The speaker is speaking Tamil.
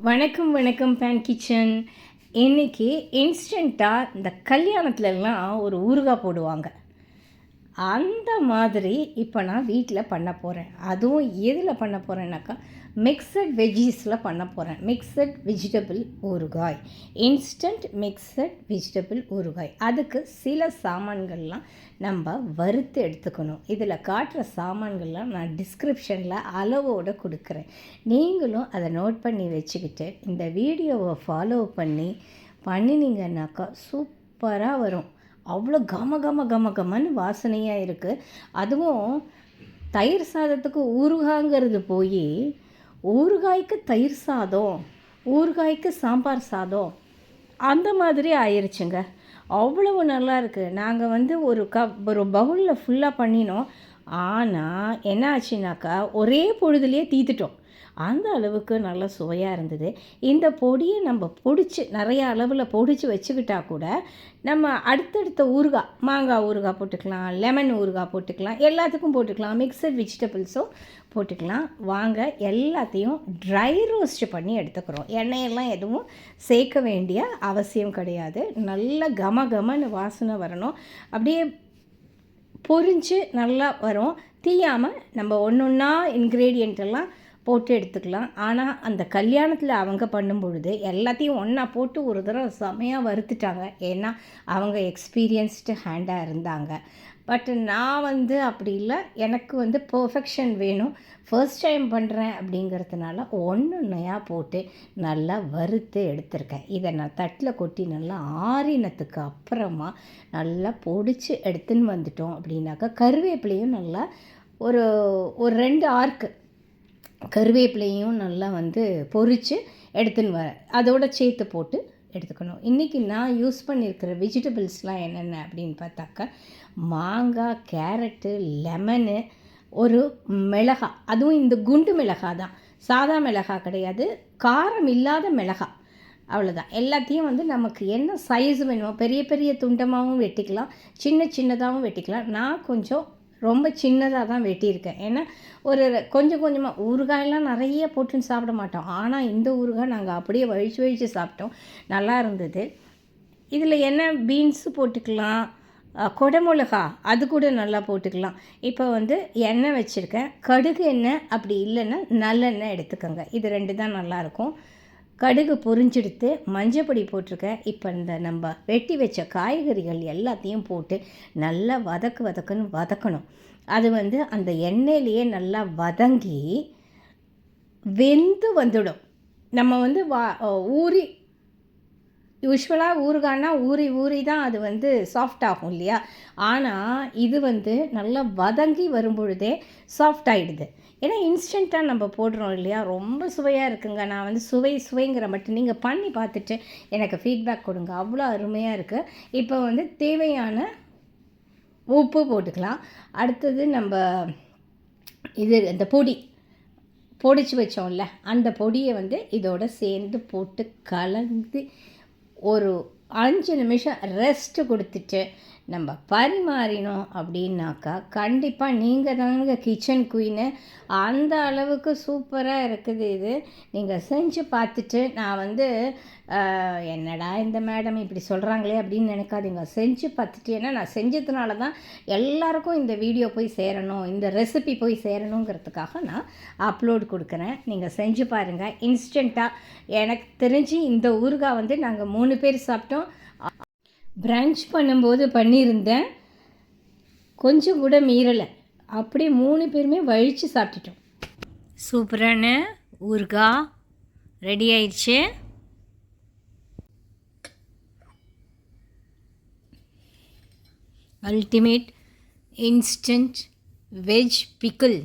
வணக்கம் வணக்கம் பேன் கிச்சன். இன்றைக்கி இன்ஸ்டண்ட்டாக இந்த கல்யாணத்துலலாம் ஒரு ஊறுகாய் போடுவாங்க. அந்த மாதிரி இப்போ நான் வீட்டில் பண்ண போகிறேன். அதுவும் எதில் பண்ண போகிறேன்னாக்கா மிக்சட் வெஜ்ஜீஸில் பண்ண போகிறேன். மிக்சட் வெஜிடபிள் ஊறுகாய், இன்ஸ்டன்ட் மிக்சட் வெஜிடபிள் ஊறுகாய். அதுக்கு சில சாமான்கள்லாம் நம்ம வறுத்து எடுத்துக்கணும். இதில் காட்டுற சாமான்கள்லாம் நான் டிஸ்கிரிப்ஷனில் அளவோடு கொடுக்குறேன். நீங்களும் அதை நோட் பண்ணி வச்சுக்கிட்டு இந்த வீடியோவை ஃபாலோ பண்ணினீங்கன்னாக்கா சூப்பராக வரும். அவ்வளோ கமன்னு வாசனையாக இருக்குது. அதுவும் தயிர் சாதத்துக்கு ஊறுகாய்ங்கிறது போய் ஊறுகாய்க்கு தயிர் சாதம், ஊறுகாய்க்கு சாம்பார் சாதம் அந்த மாதிரி ஆயிடுச்சுங்க. அவ்வளவு நல்லா இருக்குது. நாங்கள் ஒரு பவுலில் ஃபுல்லாக பண்ணினோம். ஆனால் என்ன ஆச்சுனாக்கா ஒரே பொழுதுலேயே தீத்துட்டோம். அந்த அளவுக்கு நல்லா சுவையாக இருந்தது. இந்த பொடியை நம்ம நிறைய அளவில் பொடிச்சு வச்சுக்கிட்டா கூட நம்ம அடுத்தடுத்த ஊறுகாய், மாங்காய் ஊறுகாய் போட்டுக்கலாம், லெமன் ஊறுகாய் போட்டுக்கலாம், எல்லாத்துக்கும் போட்டுக்கலாம், மிக்சட் வெஜிடபிள்ஸும் போட்டுக்கலாம். வாங்க எல்லாத்தையும் ட்ரை ரோஸ்ட் பண்ணி எடுத்துக்கிறோம். எண்ணெயெல்லாம் எதுவும் சேர்க்க வேண்டிய அவசியம் கிடையாது. நல்ல கமன்னு வாசனை வரணும். அப்படியே பொரிஞ்சு நல்லா வரும். தீயாமல் நம்ம ஒன்றா இன்க்ரீடியண்ட் எல்லாம் போட்டு எடுத்துக்கலாம். ஆனால் அந்த கல்யாணத்தில் அவங்க பண்ணும் பொழுது எல்லாத்தையும் ஒன்றா போட்டு ஒரு தடவை செமையாக வறுத்துட்டாங்க. ஏன்னா அவங்க எக்ஸ்பீரியன்ஸ்டு ஹேண்டாக இருந்தாங்க. பட் நான் அப்படி இல்லை. எனக்கு பர்ஃபெக்ஷன் வேணும். ஃபர்ஸ்ட் டைம் பண்ணுறேன் அப்படிங்கிறதுனால ஒன்றையாக போட்டு நல்லா வறுத்து எடுத்திருக்கேன். இதை நான் தட்டில் கொட்டி நல்லா ஆறினத்துக்கு அப்புறமா நல்லா பொடிச்சு எடுத்துன்னு வந்துட்டோம் அப்படின்னாக்கா கருவேப்பிலையும் நல்லா ஒரு 2 ஆர்க்கு கருவேப்பிலையும் நல்லா பொரித்து எடுத்துன்னு வரேன். அதோடு சேர்த்து போட்டு எடுத்துக்கணும். இன்றைக்கி நான் யூஸ் பண்ணியிருக்கிற வெஜிடபிள்ஸ்லாம் என்னென்ன அப்படின்னு பார்த்தாக்கா மாங்காய், கேரட்டு, லெமனு, ஒரு மிளகாய். அதுவும் இந்த குண்டு மிளகாய் தான், சாதா மிளகாய் கிடையாது, காரம் இல்லாத மிளகாய். அவ்வளோதான். எல்லாத்தையும் நமக்கு என்ன சைஸ் வேணுமோ பெரிய பெரிய துண்டமாகவும் வெட்டிக்கலாம், சின்னதாகவும் வெட்டிக்கலாம். நான் கொஞ்சம் ரொம்ப சின்னதாக தான் வெட்டியிருக்கேன். ஏன்னா கொஞ்சமாக ஊறுகாயெல்லாம் நிறைய போட்டுன்னு சாப்பிட மாட்டோம். ஆனால் இந்த ஊறுகாய் நாங்கள் அப்படியே வழித்து சாப்பிட்டோம். நல்லா இருந்தது. இதில் என்ன பீன்ஸு போட்டுக்கலாம், கொடமிளகா அது கூட நல்லா போட்டுக்கலாம். இப்போ எண்ணெய் வச்சுருக்கேன். கடுகு எண்ணெய் அப்படி இல்லைன்னா நல்லெண்ணெய் எடுத்துக்கோங்க. இது 2 தான் நல்லாயிருக்கும். கடுகு பொரிஞ்செடுத்து மஞ்சப்பொடி போட்டிருக்கேன். இப்போ நம்ம வெட்டி வச்ச காய்கறிகள் எல்லாத்தையும் போட்டு நல்லா வதக்குன்னு வதக்கணும். அது அந்த எண்ணெயிலேயே நல்லா வதங்கி வெந்து வந்துடும். நம்ம ஊறி யூஸ்வலாக ஊறுகாய்னா ஊறி தான் அது சாஃப்ட் ஆகும் இல்லையா? ஆனால் இது நல்லா வதங்கி வரும்பொழுதே சாஃப்ட் ஆகிடுது. ஏன்னா இன்ஸ்டண்ட்டாக நம்ம போடுறோம் இல்லையா? ரொம்ப சுவையாக இருக்குங்க. நான் சுவைங்கிற மட்டும் நீங்கள் பண்ணி பார்த்துட்டு எனக்கு ஃபீட்பேக் கொடுங்க. அவ்வளோ அருமையாக இருக்குது. இப்போ தேவையான உப்பு போட்டுக்கலாம். அடுத்தது நம்ம இந்த பொடிச்சு வச்சோம்ல அந்த பொடியை இதோட சேர்ந்து போட்டு கலந்து ஒரு 5 நிமிஷம் ரெஸ்ட்டு கொடுத்துட்டு நம்ம பரிமாறினோம் அப்படின்னாக்கா கண்டிப்பாக நீங்கள் தாங்க கிச்சன் குயின்னு. அந்த அளவுக்கு சூப்பராக இருக்குது. இது நீங்கள் செஞ்சு பார்த்துட்டு நான் என்னடா இந்த மேடம் இப்படி சொல்கிறாங்களே அப்படின்னு நினைக்காதீங்க. செஞ்சு பார்த்துட்டு, ஏன்னா நான் செஞ்சதுனால தான் எல்லாருக்கும் இந்த வீடியோ போய் சேரணும், இந்த ரெசிபி போய் சேரணுங்கிறதுக்காக நான் அப்லோட் கொடுக்குறேன். நீங்கள் செஞ்சு பாருங்கள். இன்ஸ்டண்ட்டாக எனக்கு தெரிஞ்சு இந்த ஊறுகாய் நாங்கள் 3 பேர் சாப்பிட்டோம். பிரான்ச் பண்ணும்போது பண்ணியிருந்தேன், கொஞ்சம் கூட மீறலை. அப்படியே 3 பேருமே வழித்து சாப்பிட்டுட்டோம். சூப்பரான ஊறுகாய் ரெடி ஆயிடுச்சு. Ultimate instant veg pickle.